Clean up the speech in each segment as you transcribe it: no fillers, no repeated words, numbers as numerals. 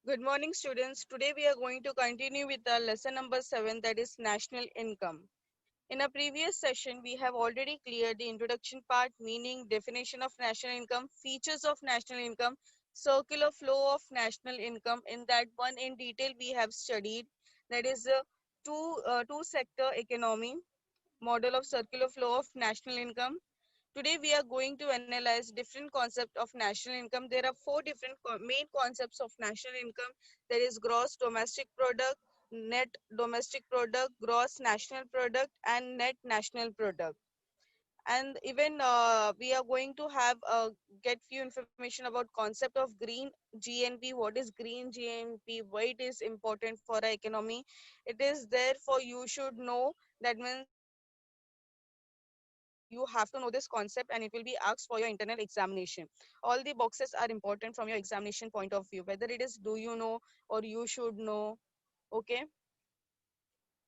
Good morning, students. Today we are going to continue with our lesson number 7, that is national income. In a previous session, we have already cleared the introduction part, meaning, definition of national income, features of national income, circular flow of national income. In that one in detail we have studied, that is the two sector economy, model of circular flow of national income. Today we are going to analyze different concepts of national income. There are four different main concepts of national income. There is gross domestic product, net domestic product, gross national product, and net national product. And even we are going to have get few information about concept of green GNP. What is green GNP? Why it is important for our economy? It is there for you should know. That means you have to know this concept and it will be asked for your internal examination. All the boxes are important from your examination point of view, whether it is do you know or you should know. Okay.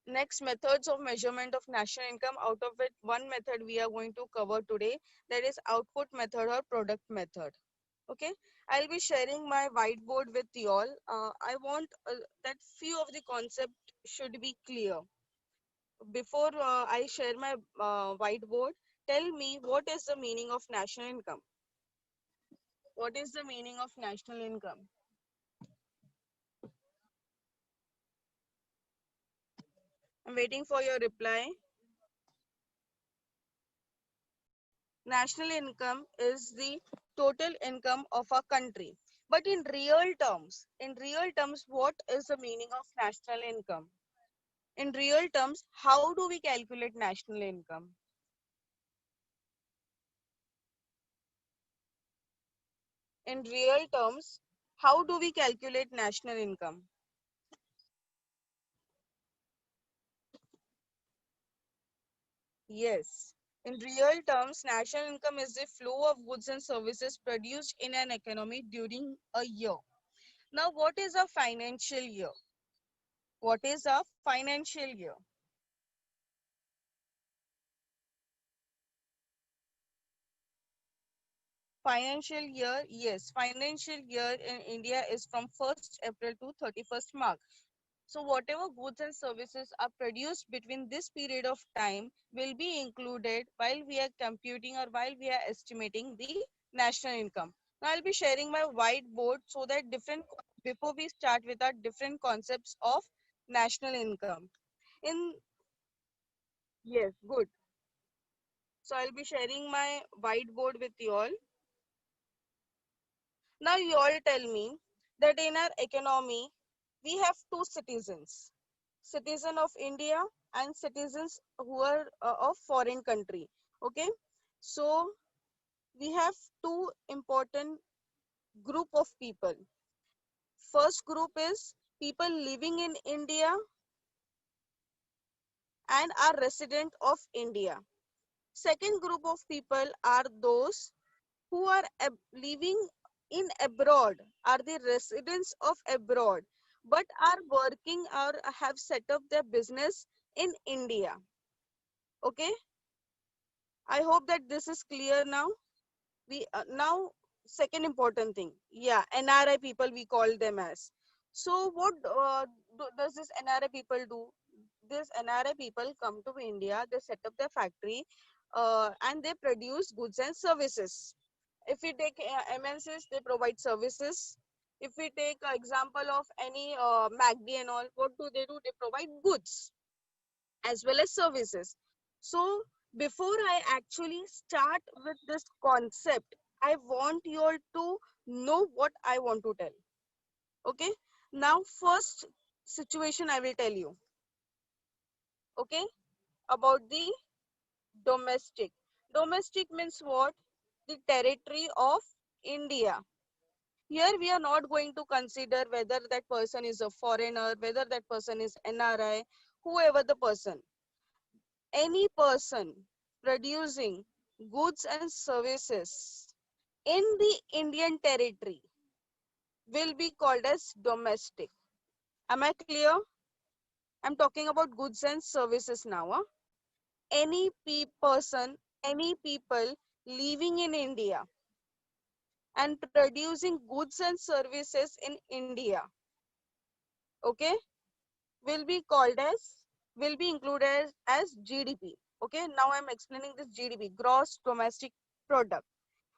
Next, methods of measurement of national income. Out of it, one method we are going to cover today, that is output method or product method. Okay, I'll be sharing my whiteboard with you all. I want that few of the concept should be clear. Before I share my whiteboard, tell me what is the meaning of national income? What is the meaning of national income? I'm waiting for your reply. National income is the total income of a country. But in real terms, what is the meaning of national income? In real terms, how do we calculate national income? In real terms, how do we calculate national income? Yes. In real terms, national income is the flow of goods and services produced in an economy during a year. Now, what is a financial year? What is a financial year? Financial year, yes, financial year in India is from 1st April to 31st March. So whatever goods and services are produced between this period of time will be included while we are computing or while we are estimating the national income. Now I'll be sharing my whiteboard so that before we start with our different concepts of national income. In Yes, good. So I'll be sharing my whiteboard with you all. Now you all tell me that in our economy, we have two citizens, citizen of India and citizens who are of foreign country. Okay, so we have two important group of people. First group is people living in India and are resident of India. Second group of people are those who are living in abroad, are the residents of abroad, but are working or have set up their business in India. Okay, I hope that this is clear now. We now second important thing, yeah, NRI people we call them as. So what does this NRI people do? This NRI people come to India, they set up their factory, and they produce goods and services. If we take MNCs, they provide services. If we take example of any MACD and all, what do? They provide goods as well as services. So before I actually start with this concept, I want you all to know what I want to tell. Okay. Now first situation I will tell you. Okay. About the domestic. Domestic means what? The territory of India. Here we are not going to consider whether that person is a foreigner, whether that person is NRI, whoever the person. Any person producing goods and services in the Indian territory will be called as domestic. Am I clear? I'm talking about goods and services now. Huh? Person, any people living in India and producing goods and services in India okay, will be called as, will be included as GDP. Okay, now I'm explaining this GDP, gross domestic product.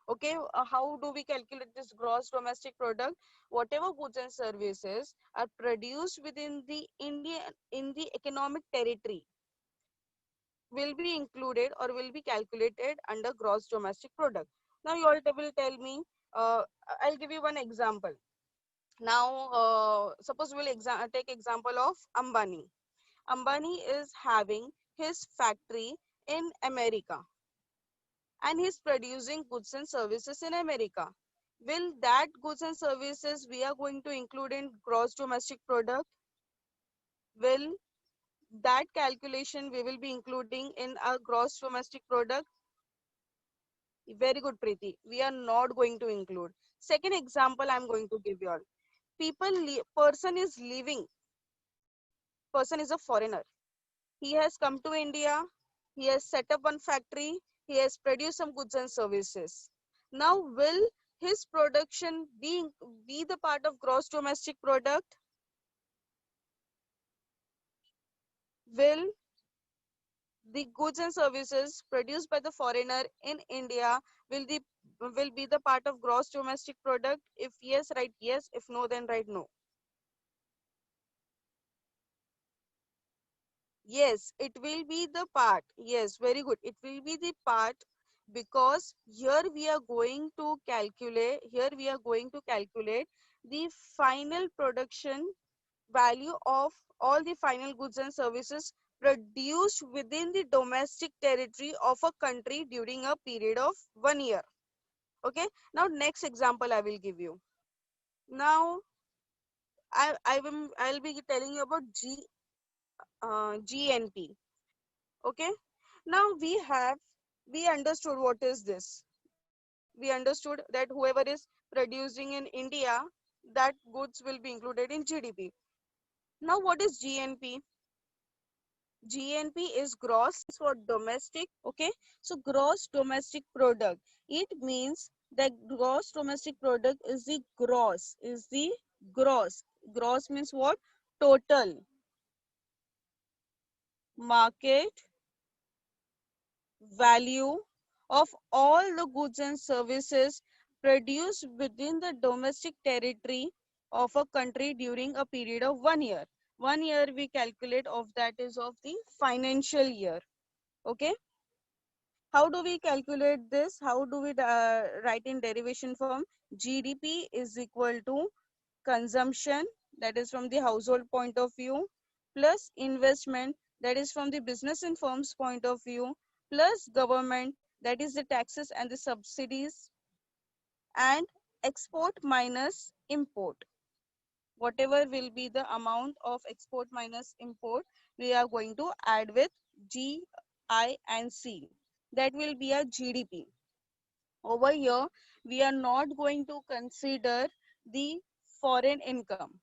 Okay, how do we calculate this gross domestic product? Whatever goods and services are produced within the in the economic territory will be included or will be calculated under gross domestic product. Now you all will tell me, uh, I'll give you one example. Now suppose we'll take example of Ambani. Ambani is having his factory in America and he's producing goods and services in America. Will that goods and services we are going to include in gross domestic product? Will that calculation we will be including in our gross domestic product? Very good, Preeti. We are not going to include. Second example I'm going to give you all. Person is living, person is a foreigner. He has come to India, he has set up one factory, he has produced some goods and services. Now, will his production be the part of gross domestic product? Will the goods and services produced by the foreigner in India will be the part of gross domestic product? If yes, write yes. If no, then write no. Yes, it will be the part. Yes, very good. It will be the part because here we are going to calculate the final production value of all the final goods and services produced within the domestic territory of a country during a period of 1 year. Okay. Now next example I will give you. Now I'll be telling you about GNP. Okay. Now we understood what is this. We understood that whoever is producing in India, that goods will be included in GDP. Now what is GNP? GNP is gross for domestic. Okay. So gross domestic product. It means that gross domestic product is the gross. Gross means what? Total market value of all the goods and services produced within the domestic territory of a country during a period of 1 year. 1 year we calculate of that is of the financial year. Okay. How do we calculate this? How do we write in derivation form? GDP is equal to consumption, that is from the household point of view, plus investment, that is from the business and firms point of view, plus government, that is the taxes and the subsidies, and export minus import. Whatever will be the amount of export minus import, we are going to add with G, I, and C. That will be a GDP. Over here, we are not going to consider the foreign income.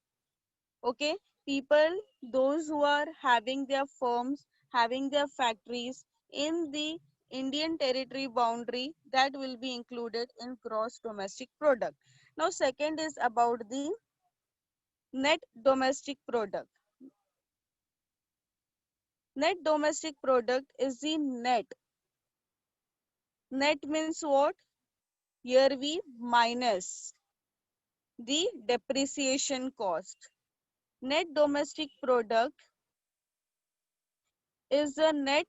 Okay, people, those who are having their firms, having their factories in the Indian territory boundary, that will be included in gross domestic product. Now, second is about the net domestic product. Net domestic product is the net. Net means what? Here we minus the depreciation cost. Net domestic product is the net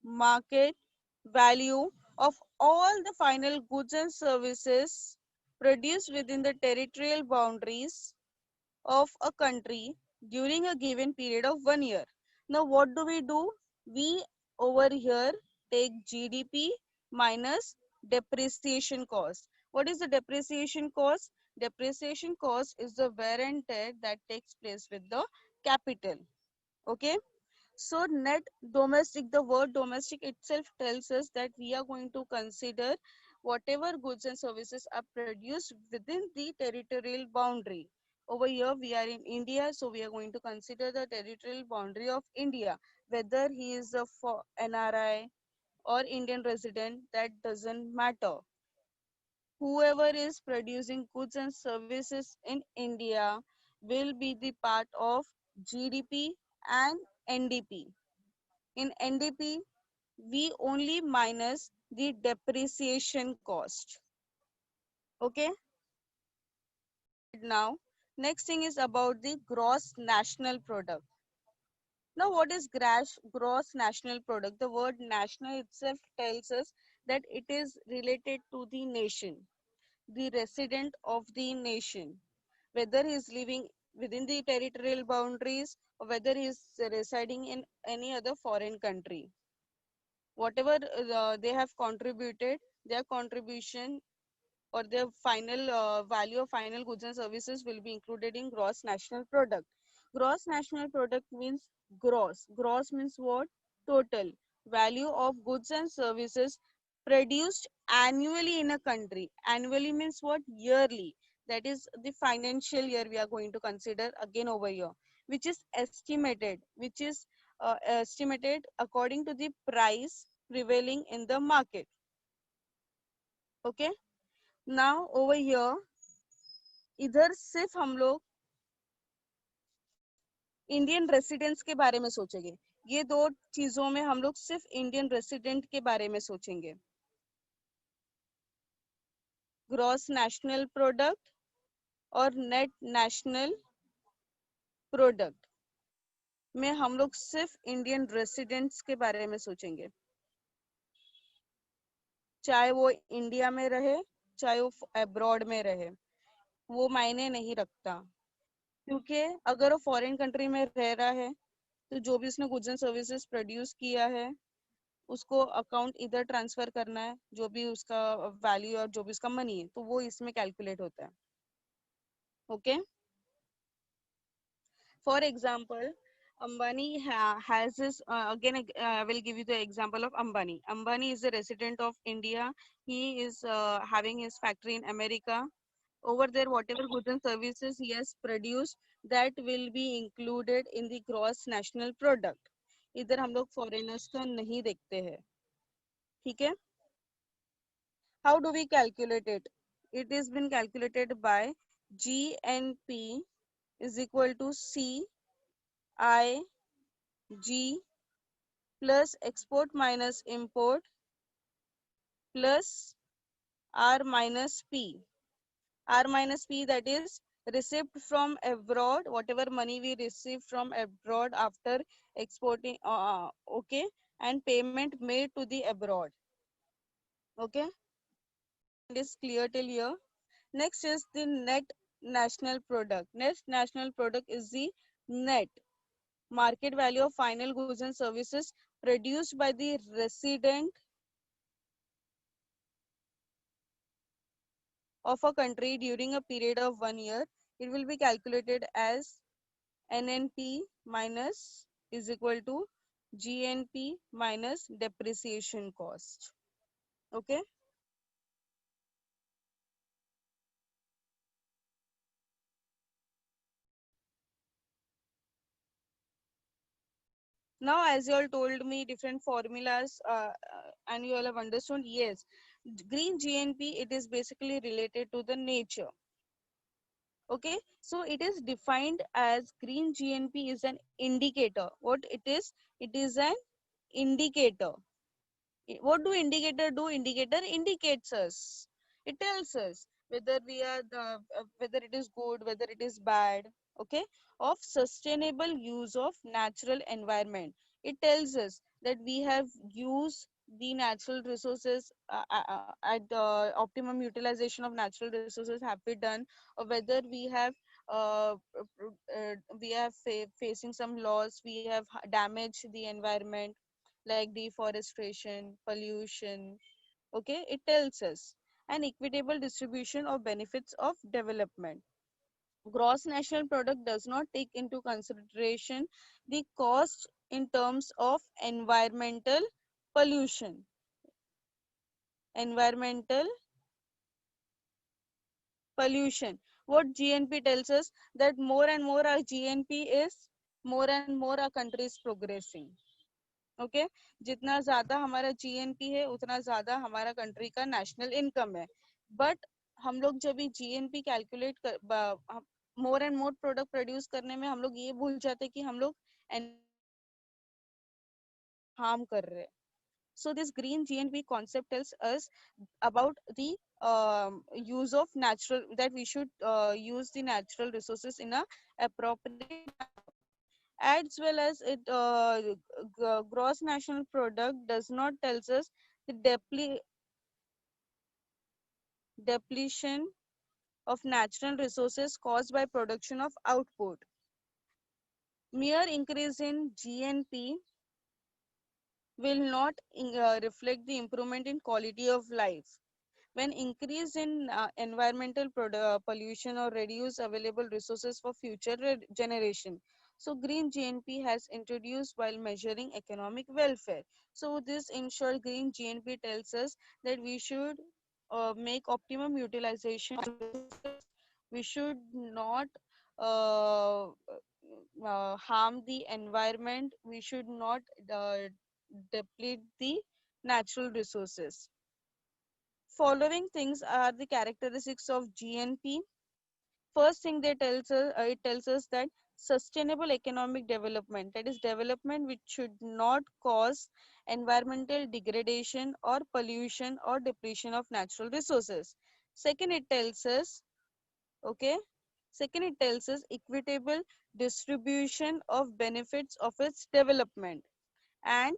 market value of all the final goods and services produced within the territorial boundaries of a country during a given period of 1 year. Now, what do? We over here take GDP minus depreciation cost. What is the depreciation cost? Depreciation cost is the wear and tear that takes place with the capital. Okay. So net domestic, the word domestic itself tells us that we are going to consider whatever goods and services are produced within the territorial boundary. Over here we are in India, so we are going to consider the territorial boundary of India. Whether he is a NRI or Indian resident, that doesn't matter. Whoever is producing goods and services in India will be the part of GDP and NDP. In NDP, we only minus the depreciation cost. Okay, now next thing is about the gross national product. Now, what is gross national product? The word national itself tells us that it is related to the nation, the resident of the nation, whether he is living within the territorial boundaries or whether he is residing in any other foreign country. Whatever they have contributed, their contribution or their final value of final goods and services will be included in gross national product. Gross national product means gross. Gross means what? Total value of goods and services produced annually in a country. Annually means what? Yearly. That is the financial year we are going to consider again over here, which is estimated according to the price prevailing in the market. Okay. Now over here इधर सिर्फ हम लोग Indian residents के बारे में सोचेंगे. ये दो चीजों में हम लोग सिर्फ इंडियन रेसिडेंट के बारे में सोचेंगे. ग्रॉस नेशनल प्रोडक्ट और नेट नेशनल प्रोडक्ट में हम लोग सिर्फ इंडियन रेसिडेंट्स के बारे में सोचेंगे, चाहे वो इंडिया में रहे चाहे वो अब्रॉड में रहे, वो मायने नहीं रखता. क्योंकि अगर वो फॉरेन कंट्री में रह रहा है तो जो भी उसने गुड्स एंड सर्विसेज प्रोड्यूस किया है उसको अकाउंट इधर ट्रांसफर करना है, जो भी उसका वैल्यू और जो भी उसका मनी है तो वो इसमें कैलकुलेट होता है. Okay, for example Ambani has this again I will give you the example of Ambani. Ambani is a resident of India. He is having his factory in America. Over there, whatever goods and services he has produced, that will be included in the gross national product. इधर हम लोग foreigners का नहीं देखते हैं. ठीक है. How do we calculate it? It is been calculated by GNP is equal to CIG plus export minus import plus R minus P. R minus P, that is receipt from abroad, whatever money we receive from abroad after exporting, okay, and payment made to the abroad. Okay, it is clear till here. Next is the net national product. Net national product is the net market value of final goods and services produced by the resident of a country during a period of 1 year. It will be calculated as NNP minus is equal to GNP minus depreciation cost. Okay. Now, as you all told me different formulas and you all have understood, yes, green GNP, it is basically related to the nature. Okay, so it is defined as green GNP is an indicator. What it is? It is an indicator. What do indicator do? Indicator indicates us. It tells us whether we are whether it is good, whether it is bad. Okay, of sustainable use of natural environment. It tells us that we have used the natural resources at the optimum utilization of natural resources have we done, or whether uh, we have facing some loss, we have damaged the environment like deforestation, pollution. Okay, it tells us an equitable distribution of benefits of development. Gross national product does not take into consideration the cost in terms of environmental pollution. Environmental pollution. What GNP tells us that more and more our GNP is, more and more our country is progressing. Okay, जितना ज्यादा हमारा GNP है उतना ज्यादा हमारा country का national income है. But हम लोग जब भी जीएनपी कैलकुलेट कर more and more product produce करने में हम लोग ये भूल जाते हैं कि हम लोग हार्म कर रहे हैं. So this green GNP concept tells us about the use of natural, that we should use the natural resources in a appropriate, as well as it gross national product does not tells us the depletion of natural resources caused by production of output. Mere increase in GNP will not reflect the improvement in quality of life. When increase in environmental pollution or reduce available resources for future generation. So green GNP has introduced while measuring economic welfare. So this in short, green GNP tells us that we should make optimum utilization of resources. We should not uh, harm the environment. We should not deplete the natural resources. Following things are the characteristics of GNP. First thing they tells us, it tells us that sustainable economic development, that is development which should not cause environmental degradation or pollution or depletion of natural resources. Second, it tells us, okay, second it tells us equitable distribution of benefits of its development, and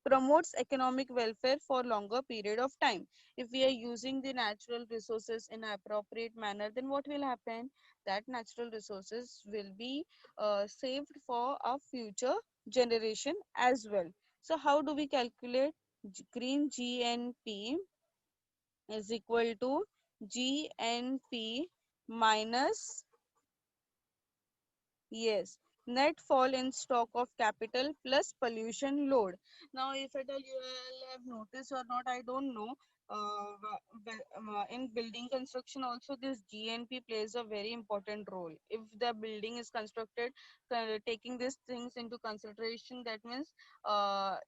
promotes economic welfare for longer period of time. If we are using the natural resources in an appropriate manner, then what will happen? That natural resources will be saved for our future generation as well. So how do we calculate? Green GNP is equal to GNP minus, yes, net fall in stock of capital plus pollution load. Now, if at all you will have noticed or not, I don't know. In building construction, also this GNP plays a very important role. If the building is constructed, taking these things into consideration, that means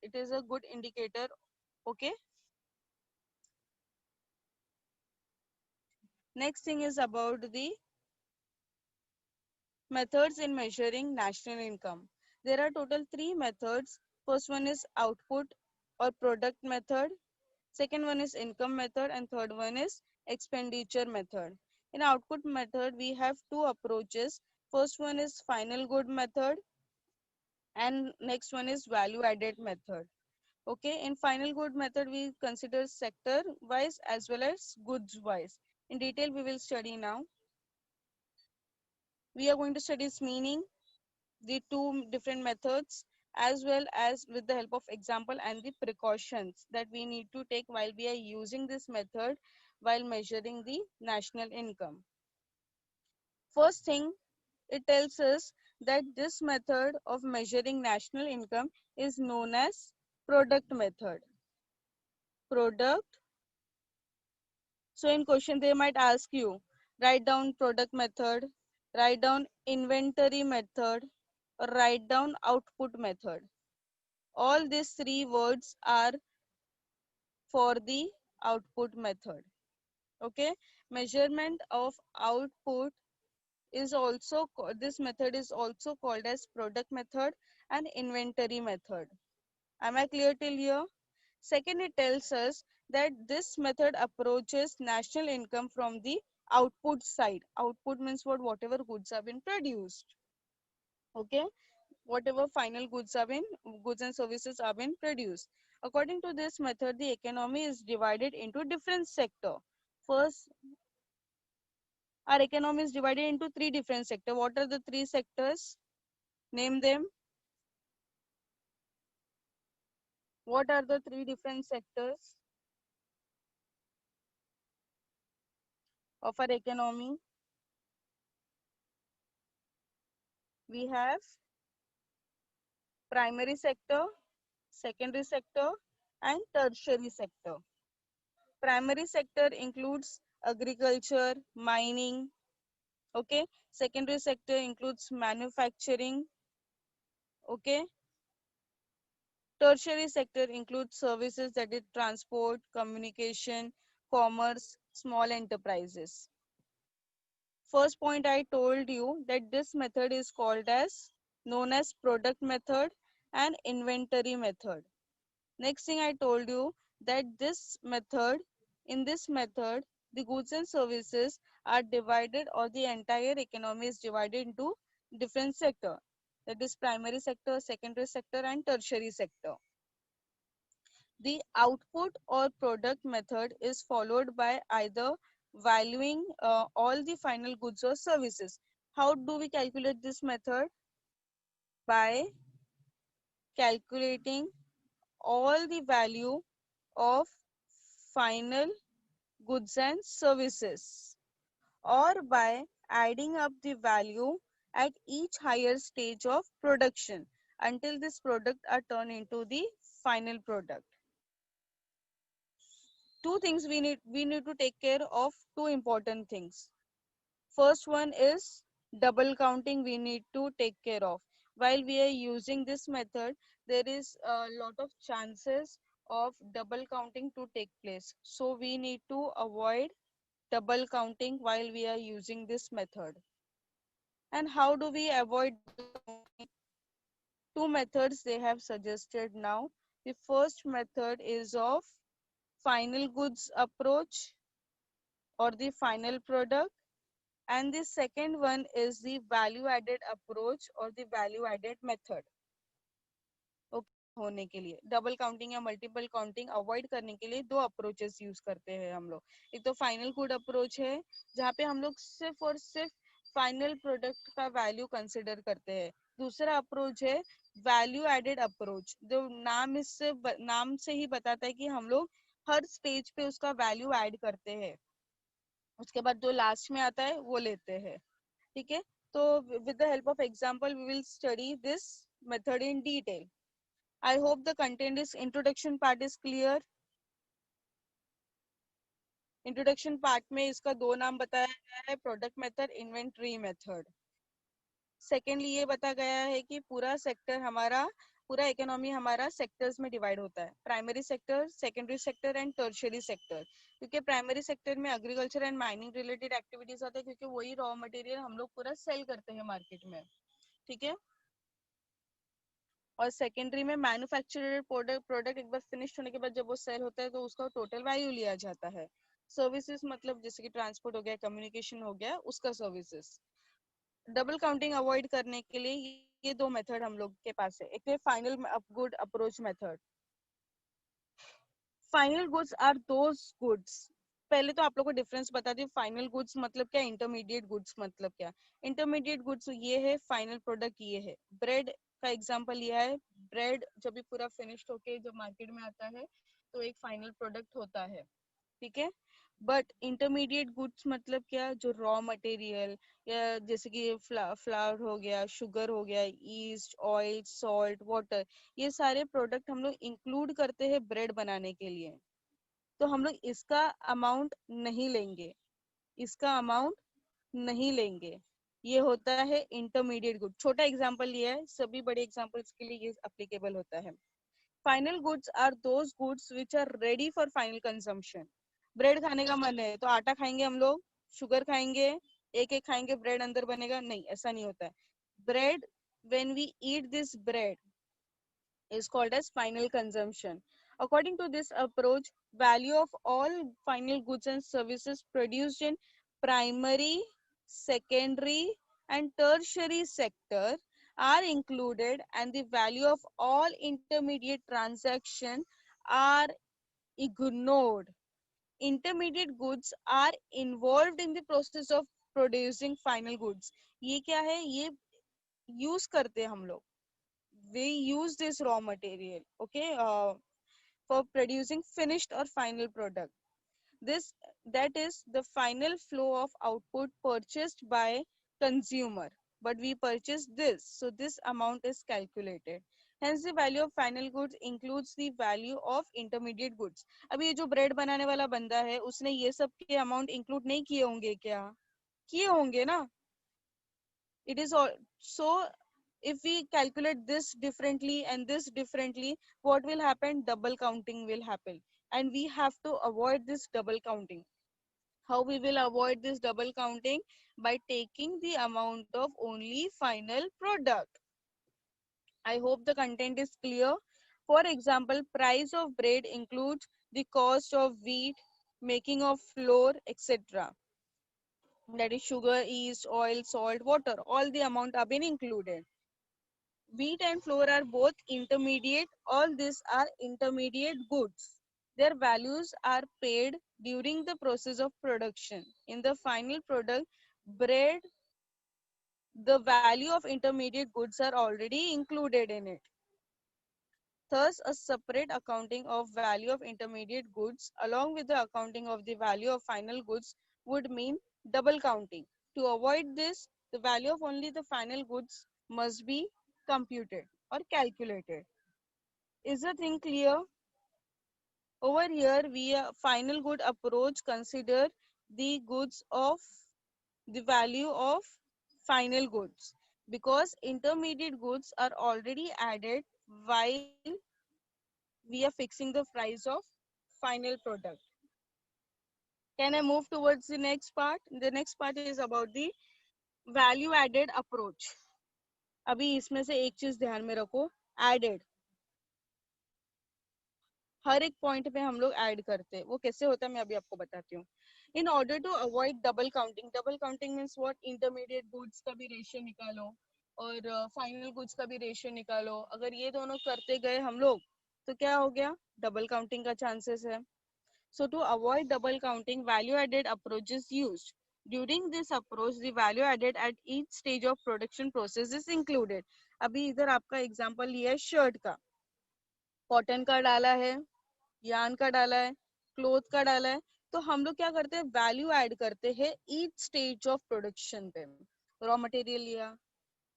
it is a good indicator. Okay. Next thing is about the methods in measuring national income. There are total three methods. First one is output or product method. Second one is income method, and third one is expenditure method. In output method, we have two approaches. First one is final good method, and next one is value added method. Okay, in final good method, we consider sector wise as well as goods wise. In detail, we will study now. We are going to study its meaning, the two different methods, as well as with the help of example and the precautions that we need to take while we are using this method while measuring the national income. First thing, it tells us that this method of measuring national income is known as product method. Product. So in question they might ask you, write down product method, write down inventory method, or write down output method. All these three words are for the output method. Okay, measurement of output is also this method is also called as product method and inventory method. Am I clear till here? Second, it tells us that this method approaches national income from the output side. Output means what? Whatever goods have been produced. Okay, whatever final goods have been, goods and services have been produced. According to this method, the economy is divided into different sector. First, our economy is divided into three different sector. What are the three sectors? Name them. What are the three different sectors of our economy? We have primary sector, secondary sector, and tertiary sector. Primary sector includes agriculture, mining. Okay, secondary sector includes manufacturing. Okay, tertiary sector includes services, that is transport, communication, commerce, small enterprises. First point I told you that this method is called as known as product method and inventory method. Next thing I told you that in this method, the goods and services are divided, or the entire economy is divided into different sector. That is primary sector, secondary sector, and tertiary sector. The output or product method is followed by either valuing all the final goods or services. How do we calculate this method? By calculating all the value of final goods and services, or by adding up the value at each higher stage of production until this product are turned into the final product. Two things we need to take care of, two important things. First one is double counting we need to take care of. While we are using this method, there is a lot of chances of double counting to take place, so we need to avoid double counting while we are using this method. And how do we avoid double counting? Two methods they have suggested now. The first method is of final goods approach or the final product, and the second one is the value added approach or the value added method. होने के लिए double counting या multiple counting avoid करने के लिए दो approaches use करते हैं हम लोग. एक तो फाइनल गुड अप्रोच है जहाँ पे हम लोग सिर्फ और सिर्फ फाइनल प्रोडक्ट का वैल्यू कंसिडर करते हैं. दूसरा अप्रोच है वैल्यू एडेड अप्रोच, जो नाम से ही बताता है कि हम लोग हर स्टेज पे उसका वैल्यू ऐड करते हैं, उसके बाद जो लास्ट में आता है वो लेते हैं. ठीक है, तो with the help of example we will study this method in detail. I hope the content is introduction part is clear. Introduction part में इसका दो नाम बताया गया है, product method, inventory method. Secondly ये बताया गया है कि पूरा सेक्टर हमारा, पूरा इकोनॉमी हमारा सेक्टर्स में डिवाइड होता है, primary sector, secondary sector and tertiary sector. क्योंकि प्राइमरी सेक्टर में agriculture and mining related activities आते हैं, क्योंकि वही रॉ मटेरियल हम लोग पूरा सेल करते हैं मार्केट में. ठीक है, और सेकेंडरी में मैन्युफैक्चर्ड प्रोडक्ट एक बार फिनिश होने के बाद जब वो सेल होता है तो उसका टोटल वैल्यू लिया जाता है. सर्विसेज मतलब जैसे कि ट्रांसपोर्ट हो गया, कम्युनिकेशन हो गया, उसका सर्विसेज. डबल काउंटिंग अवॉइड करने के लिए ये दो मेथड हम लोग के पास है. एक है final good approach method. Final goods are those goods. पहले तो आप लोग को डिफरेंस बता दी, फाइनल गुड्स मतलब क्या, इंटरमीडिएट गुड्स मतलब क्या. इंटरमीडिएट गुड्स ये है, फाइनल प्रोडक्ट ये है. ब्रेड का एग्जांपल लिया है. ब्रेड जब भी पूरा फिनिश्ड होके जब मार्केट में आता है तो एक फाइनल प्रोडक्ट होता है. ठीक है, बट इंटरमीडिएट गुड्स मतलब क्या, जो रॉ मटेरियल या जैसे कि फ्लावर हो गया, शुगर हो गया, ईस्ट, ऑयल, सॉल्ट, वाटर, ये सारे प्रोडक्ट हम लोग इंक्लूड करते हैं ब्रेड बनाने के लिए. तो हम लोग इसका अमाउंट नहीं लेंगे, इसका अमाउंट नहीं लेंगे. ये होता है इंटरमीडिएट गुड. छोटा एग्जांपल लिया है, सभी बड़े एग्जांपल्स के लिए ये एप्लीकेबल होता है. Final goods are those goods which are ready for final consumption. Bread खाने का मन है तो आटा खाएंगे हम लोग, शुगर खाएंगे, एक एक खाएंगे, ब्रेड अंदर बनेगा? नहीं, ऐसा नहीं होता है. Bread, when we eat this bread, is called as final consumption. According to this approach, value of all final goods and services produced in primary, secondary, and tertiary sector are included, and the value of all intermediate transactions are ignored. Intermediate goods are involved in the process of producing final goods. ये क्या है, ये use करते हैं हम लोग. We use this raw material, okay, for producing finished or final product. This, that is the final flow of output purchased by consumer, but we purchase this, so this amount is calculated. Hence the value of final goods includes the value of intermediate goods. अभी ये जो bread बनाने वाला बंदा है उसने ये सब के अमाउंट इंक्लूड नहीं किए होंगे क्या? किए होंगे ना. It is all. So if we calculate this differently and this differently, what will happen? Double counting will happen, and we have to avoid this double counting. How we will avoid this double counting? By taking the amount of only final product. I hope the content is clear. For example, price of bread includes the cost of wheat, making of flour, etc. That is sugar, yeast, oil, salt, water. All the amount have been included. Wheat and flour are both intermediate. All these are intermediate goods. Their values are paid during the process of production. In the final product, bread, the value of intermediate goods are already included in it. Thus, a separate accounting of value of intermediate goods along with the accounting of the value of final goods would mean double counting. To avoid this, the value of only the final goods must be computed or calculated. Is the thing clear? Over here, we final good approach consider the goods of the value of final goods because intermediate goods are already added while we are fixing the price of final product. Can I move towards the next part? The next part is about the value added approach. अभी इसमें से एक चीज ध्यान में रखो, added. हर एक point पे हम लोग ऐड करते हैं. वो कैसे होता है मैं अभी आपको बताती हूँ. In order to avoid double counting means what? Intermediate goods का भी रेशियो निकालो और फाइनल गुड्स का भी रेशियो निकालो. अगर ये दोनों करते गए हम लोग तो क्या हो गया? डबल काउंटिंग का चांसेस है. So to avoid double counting, value added approach is used. During this approach, the value added at each stage of production process is included. अभी इधर आपका एग्जांपल लिया है शर्ट का. कॉटन का डाला है, यान का डाला है, क्लोथ का डाला है. तो हम लोग क्या करते हैं? वैल्यू ऐड करते हैं ईच स्टेज ऑफ प्रोडक्शन पे. रॉ मटेरियल लिया,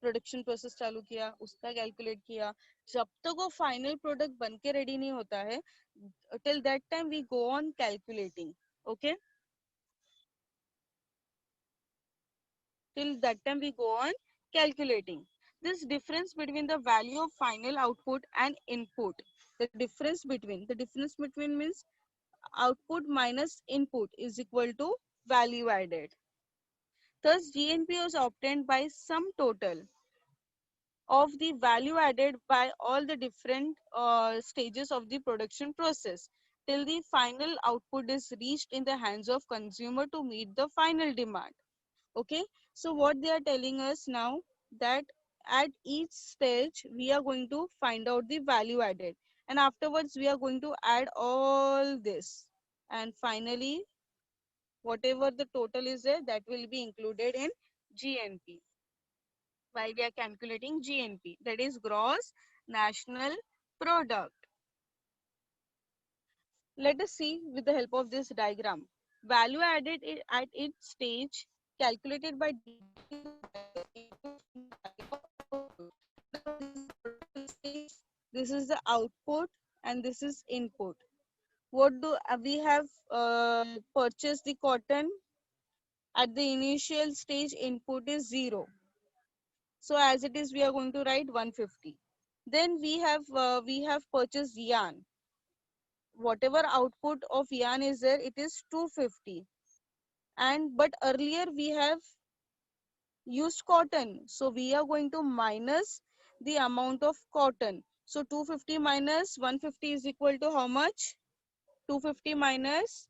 प्रोडक्शन प्रोसेस चालू किया, उसका कैलकुलेट किया. जब तक वो फाइनल प्रोडक्ट बन के रेडी नहीं होता है, till that time we go on calculating. Okay, till that time we go on calculating. This difference between the value of final output and input, the difference between means output minus input is equal to value added. Thus GNP was obtained by sum total of the value added by all the different stages of the production process till the final output is reached in the hands of consumer to meet the final demand. Okay, so what they are telling us now, that at each stage we are going to find out the value added and afterwards we are going to add all this, and finally whatever the total is there, that will be included in GNP while we are calculating GNP, that is gross national product. Let us see with the help of this diagram. Value added at its stage calculated by deducting the value from the value of output. Now, this is the production stage, this is the output, and this is input. What do we have purchased the cotton? At the initial stage, input is 0. So as it is, we are going to write 150. Then we have purchased yarn. Whatever output of yarn is there, it is 250. And but earlier we have used cotton, so we are going to minus the amount of cotton. So 250 minus 150 is equal to how much? 250 minus,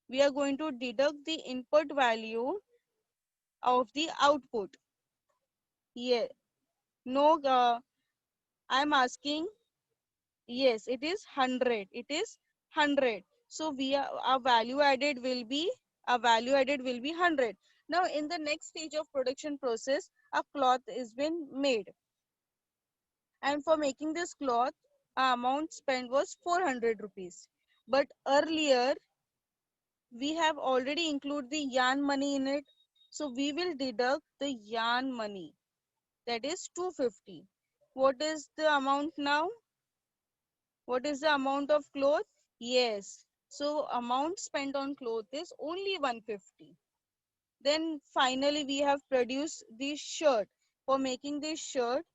we are going to deduct the input value of the output. Yeah, no, I am asking. Yes, it is 100. It is 100. So we are, our value added will be 100. Now in the next stage of production process, a cloth is been made. And for making this cloth, amount spent was 400 rupees. But earlier we have already included the yarn money in it. So we will deduct the yarn money, that is 250. What is the amount now? What is the amount of cloth? Yes. So amount spent on cloth is only 150. Then finally we have produced this shirt. For making this shirt,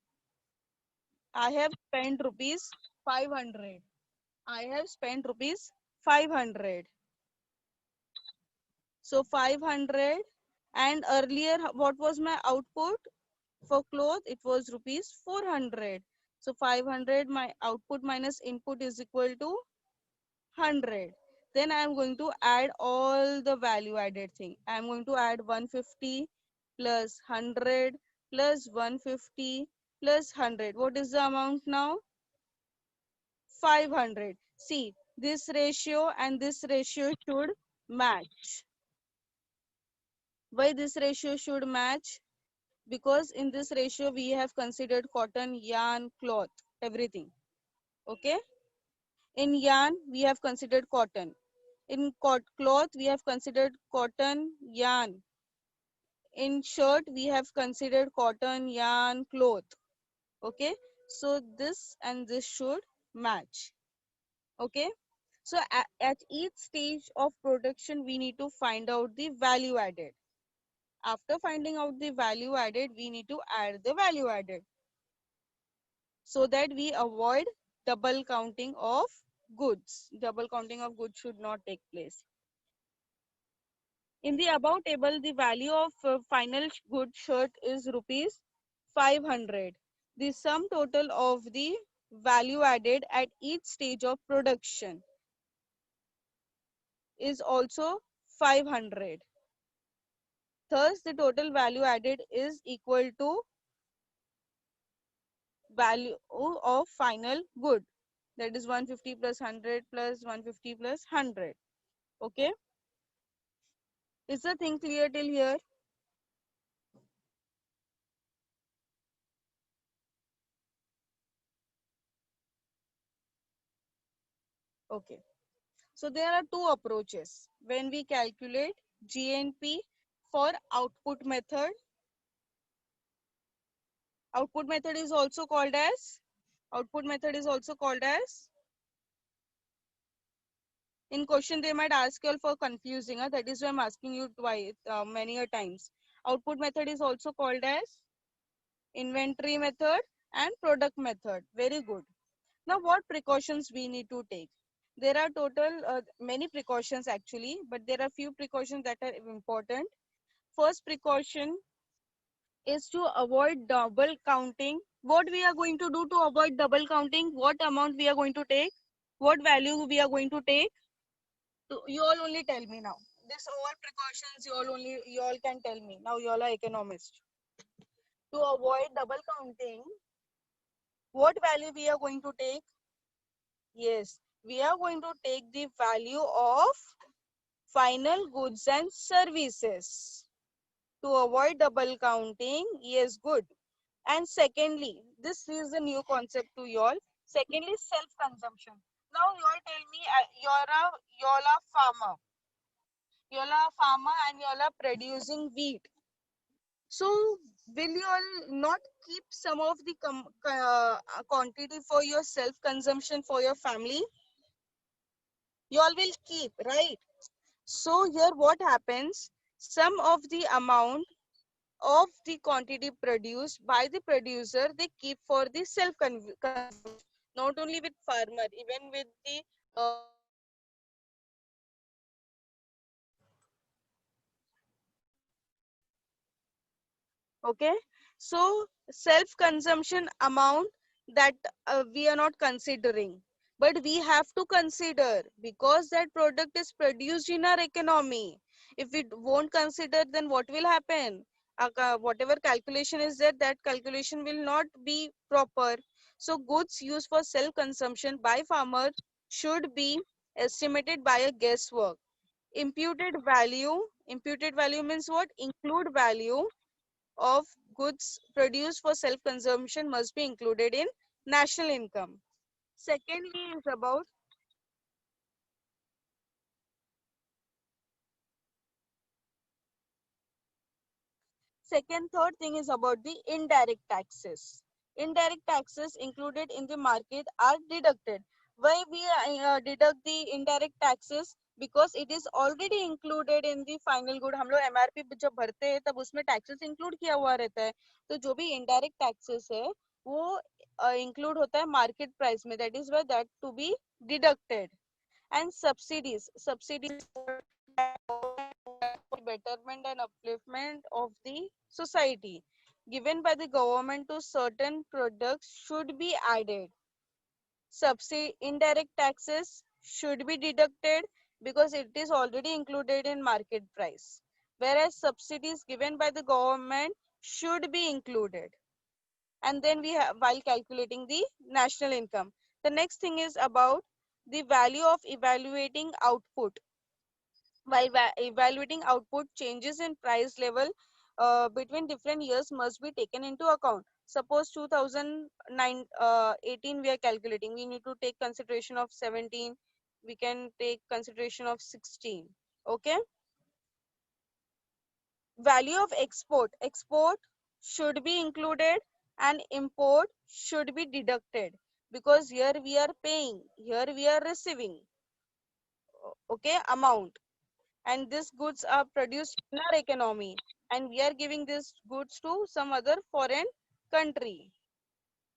I have spent rupees 500. I have spent rupees 500. So 500, and earlier what was my output for cloth? It was rupees 400. So 500 my output minus input is equal to 100. Then I am going to add all the value added thing. I am going to add 150 plus 100 plus 150 plus 100. What is the amount now? 500. See, this ratio and this ratio should match. Why this ratio should match? Because in this ratio we have considered cotton, yarn, cloth, everything. Okay? In yarn we have considered cotton. In cloth we have considered cotton, yarn. In shirt we have considered cotton, yarn, cloth. Okay? So this and this should match. Okay? So at each stage of production, we need to find out the value added. After finding out the value added, we need to add the value added so that we avoid double counting of goods. Double counting of goods should not take place. In the above table, the value of final good shirt is rupees 500. The sum total of the value added at each stage of production is also 500. Thus, the total value added is equal to value of final good. That is 150 plus 100 plus 150 plus 100. Okay. Is the thing clear till here? Okay. So there are two approaches when we calculate GNP for output method. Output method is also called as in question they might ask you all for confusing. That is why I'm asking you twice, many a times. Output method is also called as inventory method and product method. Very good. Now what precautions we need to take? There are total many precautions actually, but there are few precautions that are important. First precaution is to avoid double counting. What we are going to do to avoid double counting? What amount we are going to take? What value we are going to take? So you all only tell me now. This all precautions you all can tell me. Now you all are economists. To avoid double counting, what value we are going to take? Yes, we are going to take the value of final goods and services. To avoid double counting, yes, good. And secondly, this is a new concept to y'all. Secondly, self-consumption. Now you all tell me, y'all are farmer. Y'all are farmer and y'all are producing wheat. So will you all not keep some of the quantity for your self-consumption for your family? You all will keep, right? So here what happens? Some of the amount of the quantity produced by the producer, they keep for the self-consumption. Not only with farmer, even with the okay. So self-consumption amount that we are not considering, but we have to consider because that product is produced in our economy. If we won't consider, then what will happen? Whatever calculation is there, that calculation will not be proper. So goods used for self-consumption by farmer should be estimated by a guesswork. Imputed value means what? Include value of goods produced for self-consumption must be included in national income. Secondly is about third thing is about the indirect taxes. Indirect taxes included in the market are deducted. Why we deduct the indirect taxes? Because it is already included in the final good. हम लोग MRP जब भरते हैं तब उसमें taxes include किया हुआ रहता है. तो जो भी indirect taxes है वो include होता है market price में. That is why that to be deducted. And subsidies betterment and upliftment of the society given by the government to certain products should be added. Subsidy, indirect taxes should be deducted because it is already included in market price, whereas subsidies given by the government should be included. And then we have, while calculating the national income, the next thing is about the value of evaluating output. While evaluating output, changes in price level between different years must be taken into account. Suppose 2009 18 we are calculating, we need to take consideration of 17, we can take consideration of 16. Okay, value of export should be included and import should be deducted, because here we are paying, here we are receiving, okay, amount, and these goods are produced in our economy and we are giving these goods to some other foreign country.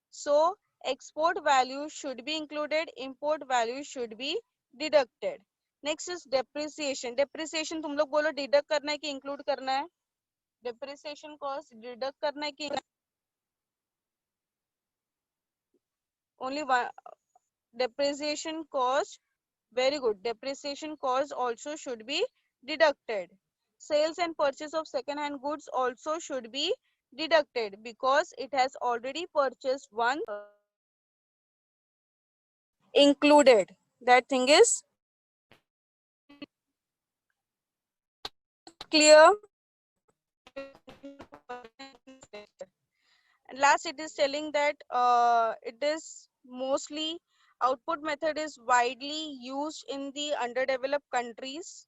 So export value should be included, import value should be deducted. Next is depreciation. Depreciation तुम लोग बोलो deduct करना है कि include करना है? Depreciation cost deduct करना है कि only one? Depreciation cost, very good, depreciation cost also should be deducted. Sales and purchase of second hand goods also should be deducted because it has already purchased one, included. That thing is clear. And last, it is telling that it is mostly output method is widely used in the underdeveloped countries.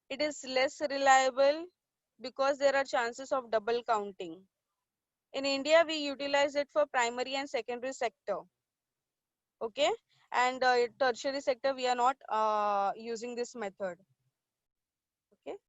It is less reliable because there are chances of double counting. In India, we utilize it for primary and secondary sector. Okay, and tertiary sector, we are not using this method.